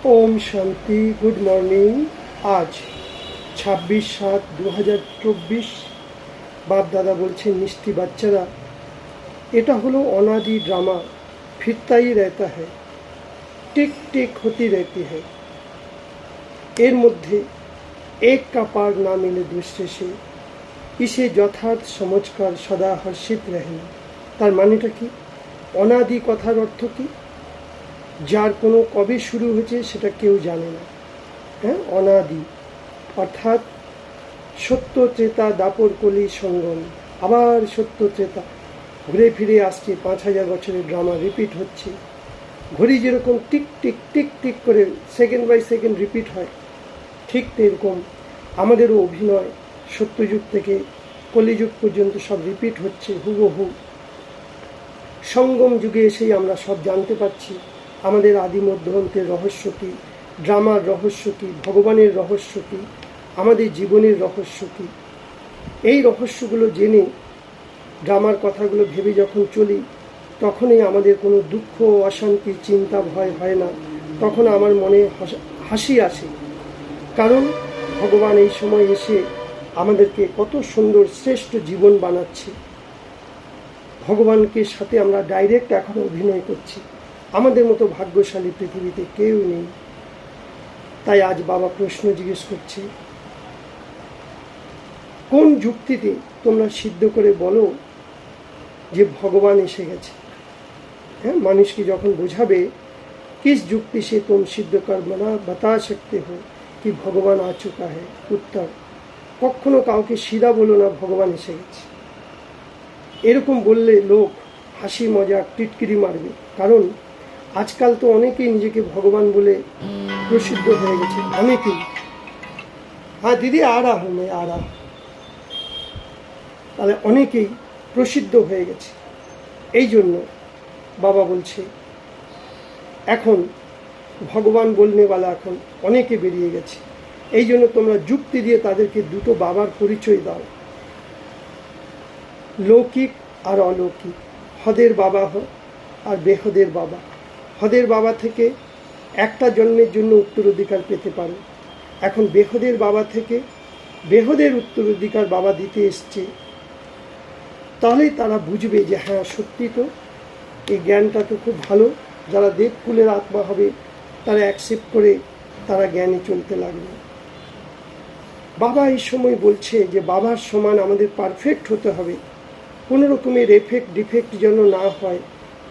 Om Shanti. Good morning. आज 26/7/2024 बाप दादा बोलছেন मिष्टि বাচ্চারা, এটা হলো অনাদি ड्रामा, फिरता ही रहता है, टिक टिक होती रहती है। एर मध्य एक का पार ना मिले दूसरे से, इसे यथार्थ समझकर सदा हर्षित रहें। तार मानेटा कि অনাদি কথার অর্থ কি? যার কোনো কবে শুরু হয়েছে সেটা কেউ জানে না। হ্যাঁ, অনাদি অর্থাৎ সত্য ত্রেতা দাপর কলি সঙ্গম, আবার সত্য ত্রেতা ঘুরে ফিরে আসছে। 5000 বছরের ড্রামা রিপিট হচ্ছে। ঘড়ি যেরকম টিক টিক টিক টিক করে সেকেন্ড বাই সেকেন্ড রিপিট হয়, ঠিক এরকম আমাদেরও অভিনয় সত্যযুগ থেকে কলিযুগ পর্যন্ত সব রিপিট হচ্ছে হুবহু। সঙ্গম যুগে এসেই আমরা সব জানতে পারছি আমাদের আদি মধ্য অন্তের রহস্য কী, ড্রামার রহস্য কী, ভগবানের রহস্য কী, আমাদের জীবনের রহস্য কী। এই রহস্যগুলো জেনে ড্রামার কথাগুলো ভেবে যখন চলি, তখনই আমাদের কোনো দুঃখ, অশান্তি, চিন্তা, ভয় হয় না। তখন আমার মনে হাসি আসে, কারণ ভগবান এই সময় এসে আমাদেরকে কত সুন্দর শ্রেষ্ঠ জীবন বানাচ্ছে। ভগবানকে সাথে আমরা ডাইরেক্ট এখন অভিনয় করছি। আমাদের মতো ভাগ্যশালী পৃথিবীতে কেউ নেই। তাই আজ বাবা প্রশ্ন জিজ্ঞেস করছে, কোন যুক্তিতে তোমরা সিদ্ধ করে বলো যে ভগবান এসে গেছে? হ্যাঁ, মানুষকে যখন বোঝাবে, किस যুক্তি से तुम सिद्ध कर बता सकते हो कि ভগবান आ चुका है? উত্তর, কখনো কাউকে সিধা বলো না ভগবান এসে গেছে। এরকম বললে লোক হাসি মজা টিটকিরি মারবে, কারণ আজকাল তো অনেকেই নিজেকে ভগবান বলে প্রসিদ্ধ হয়ে গেছে। অনেকেই, হ্যাঁ দিদি তাহলে অনেকেই প্রসিদ্ধ হয়ে গেছে। এই জন্য বাবা বলছে এখন ভগবান বলনেওয়ালা এখন অনেকে বেরিয়ে গেছে। এই জন্য তোমরা যুক্তি দিয়ে তাদেরকে দুটো বাবার পরিচয় দাও, লৌকিক আর অলৌকিক। হদের বাবা আর বেহদের বাবা। হদের বাবা থেকে একটা জন্মের জন্য উত্তরাধিকার পেতে পারো। এখন বেহদের বাবা থেকে বেহদের উত্তরাধিকার বাবা দিতে এসছে। তাহলেই তারা বুঝবে যে হ্যাঁ সত্যি তো এই জ্ঞানটা তো খুব ভালো। যারা দেবকুলের আত্মা হবে তারা অ্যাকসেপ্ট করে তারা জ্ঞানে চলতে লাগবে। বাবা এই সময় বলছে যে বাবার সমান আমাদের পারফেক্ট হতে হবে, কোনো রকমের এফেক্ট ডিফেক্ট যেন না হয়,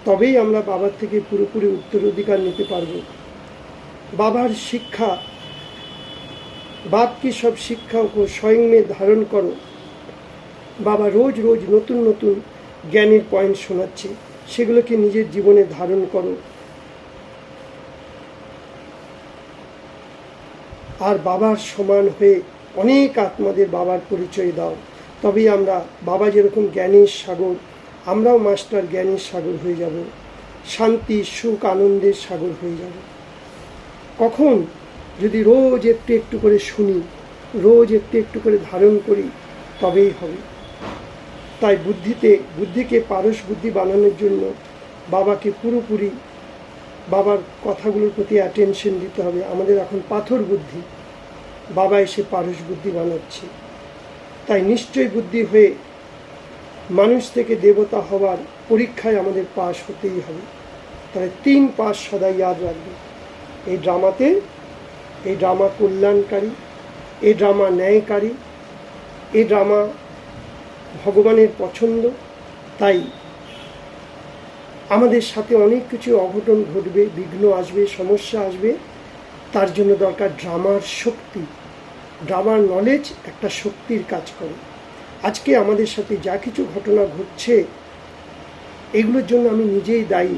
তবেই আমরা বাবার থেকে পুরোপুরি উত্তরাধিকার নিতে পারব। বাবার শিক্ষা, বাপ কি সব শিক্ষা को स्वयं में ধারণ করো। বাবা রোজ রোজ নতুন নতুন জ্ঞানের পয়েন্ট শোনাচ্ছে, সেগুলোকে নিজের জীবনে ধারণ করো। আর বাবার সমান হয়ে অনেক আত্মাদের বাবার পরিচয় দাও, তবেই আমরা বাবা যেরকম জ্ঞানের সাগর, আমরাও মাস্টার জ্ঞানের সাগর হয়ে যাব, শান্তি সুখ আনন্দের সাগর হয়ে যাব। কখন? যদি রোজ একটু একটু করে শুনি, রোজ একটু একটু করে ধারণ করি, তবেই হবে। তাই বুদ্ধিকে পারস বুদ্ধি বানানোর জন্য বাবাকে পুরোপুরি বাবার কথাগুলোর প্রতি অ্যাটেনশন দিতে হবে। আমাদের এখন পাথর বুদ্ধি, বাবা এসে পারস বুদ্ধি বানাচ্ছে। তাই নিশ্চয় বুদ্ধি হয়ে মানুষ থেকে দেবতা হওয়ার পরীক্ষায় আমাদের পাশ হতেই হবে। তাই 3 পাস সদাই ইয়াদ রাখবে। এই ড্রামাতে, এই ড্রামা কল্যাণকারী, এই ড্রামা ন্যায়কারী, এই ড্রামা ভগবানের পছন্দ। তাই আমাদের সাথে অনেক কিছু অঘটন ঘটবে, বিঘ্ন আসবে, সমস্যা আসবে। তার জন্য দরকার ড্রামার শক্তি। ড্রামার নলেজ একটা শক্তির কাজ করে। আজকে আমাদের সাথে যা কিছু ঘটনা ঘটছে, এগুলোর জন্য আমি নিজেই দায়ী।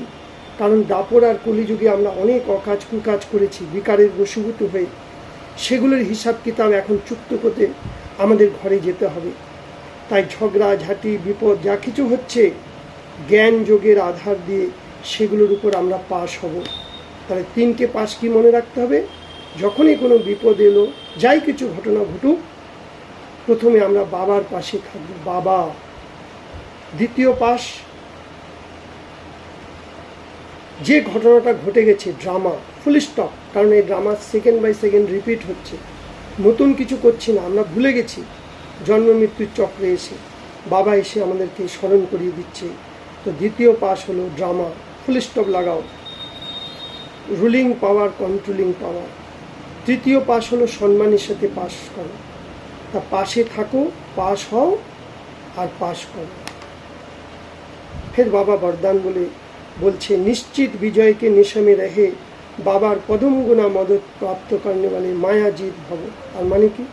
কারণ দাপর আর কলিযুগে আমরা অনেক অকাজ কুকাজ করেছি, বিকারের বশীভূত হয়ে। সেগুলোর হিসাব কিতাব এখন চুক্ত করতে আমাদের ঘরে যেতে হবে। তাই ঝগড়া ঝাঁটি বিপদ যা কিছু হচ্ছে, জ্ঞান যোগের আধার দিয়ে সেগুলোর উপর আমরা পাশ হব। তাহলে 3টে পাশ কি মনে রাখতে হবে? যখনই কোনো বিপদ এলো, যাই কিছু ঘটনা ঘটুক, প্রথমে আমরা বাবার পাশে থাকব, বাবা। দ্বিতীয় পাশ যে ঘটনাটা ঘটে গেছে ড্রামা, ফুল স্টপ। কারণ এই drama second by second repeat হচ্ছে, নতুন কিছু করছি না, আমরা ভুলে গেছি। জন্ম মৃত্যুর চক্রে এসে বাবা এসে আমাদেরকে স্মরণ করিয়ে দিচ্ছে। তো দ্বিতীয় পাস হলো ড্রামা, ফুল স্টপ লাগাও, রুলিং পাওয়ার, কন্ট্রোলিং পাওয়ার। তৃতীয় পাস হলো সম্মানের সাথে পাস করো, তা পাশে থাকো, পাস হও আর পাস করো। ফের বাবা বরদান বলছে নিশ্চিত বিজয় के निशा में रहे বাবার পদম গুণা মদত প্রাপ্ত করনে वाले মায়া জিত ভব। আর মানে কি,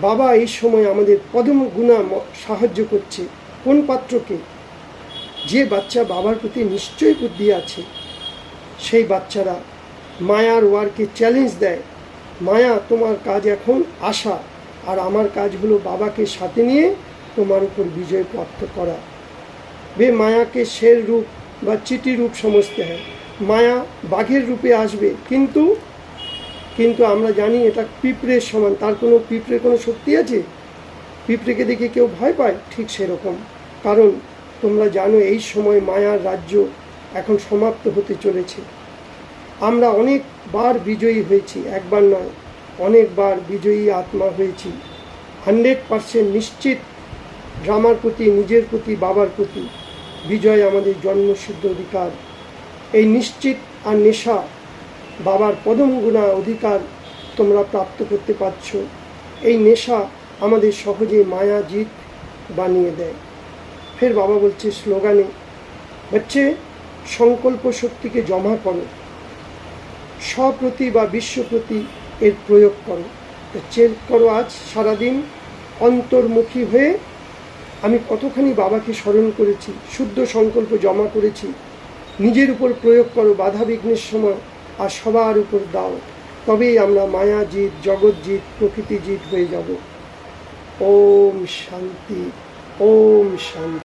বাবা এই সময় আমাদের পদম গুণা সাহায্য করছে। কোন পাত্রকে? যে বাচ্চা বাবার প্রতি নিশ্চয় বুদ্ধি আছে, সেই বাচ্চারা মায়ার ওয়ারকে চ্যালেঞ্জ দেয়। মায়া, তোমার কাজ এখন আশা, আর আমার কাজ হলো বাবাকে সাথে নিয়ে তোমার উপর বিজয় প্রাপ্ত করা। वे माया के शेर रूप বা চিটি রূপ সমঝতে হয়। মায়া বাঘের রূপে আসবে, কিন্তু আমরা জানি এটা পিঁপড়ের সমান। তার কোনো পিঁপড়ের কোনো শক্তি আছে? পিঁপড়েকে দেখে কেউ ভয় পায়? ঠিক সেরকম। কারণ তোমরা জানো এই সময় মায়ার রাজ্য এখন সমাপ্ত হতে চলেছে। আমরা অনেকবার বিজয়ী হয়েছি, একবার নয়, অনেকবার বিজয়ী আত্মা হয়েছি। 100% নিশ্চিত ড্রামার প্রতি, নিজের প্রতি, বাবার প্রতি বিজয় আমাদের জন্মসিদ্ধ অধিকার। এই নিশ্চিত আর নেশা, বাবার পদম গুণা অধিকার তোমরা প্রাপ্ত করতে পারছ। এই নেশা আমাদের সহজে মায়া জিত বানিয়ে দেয়। ফের বাবা বলছে স্লোগানে, বচ্চে সংকল্প শক্তিকে জমা করো, স্বপ্রতি বা বিশ্বপ্রতি এর প্রয়োগ করো। চেক করো আজ সারাদিন অন্তর্মুখী হয়ে আমি কতখানি বাবাকে স্মরণ করেছি, শুদ্ধ সংকল্প জমা করেছি। নিজের উপর প্রয়োগ করো বাধা বিঘ্নের সময়, আর সবার উপর দাও। তবেই আমরা মায়া জিত, জগৎ জিত, প্রকৃতি জিত হয়ে যাব। ওম শান্তি, ওম শান্তি।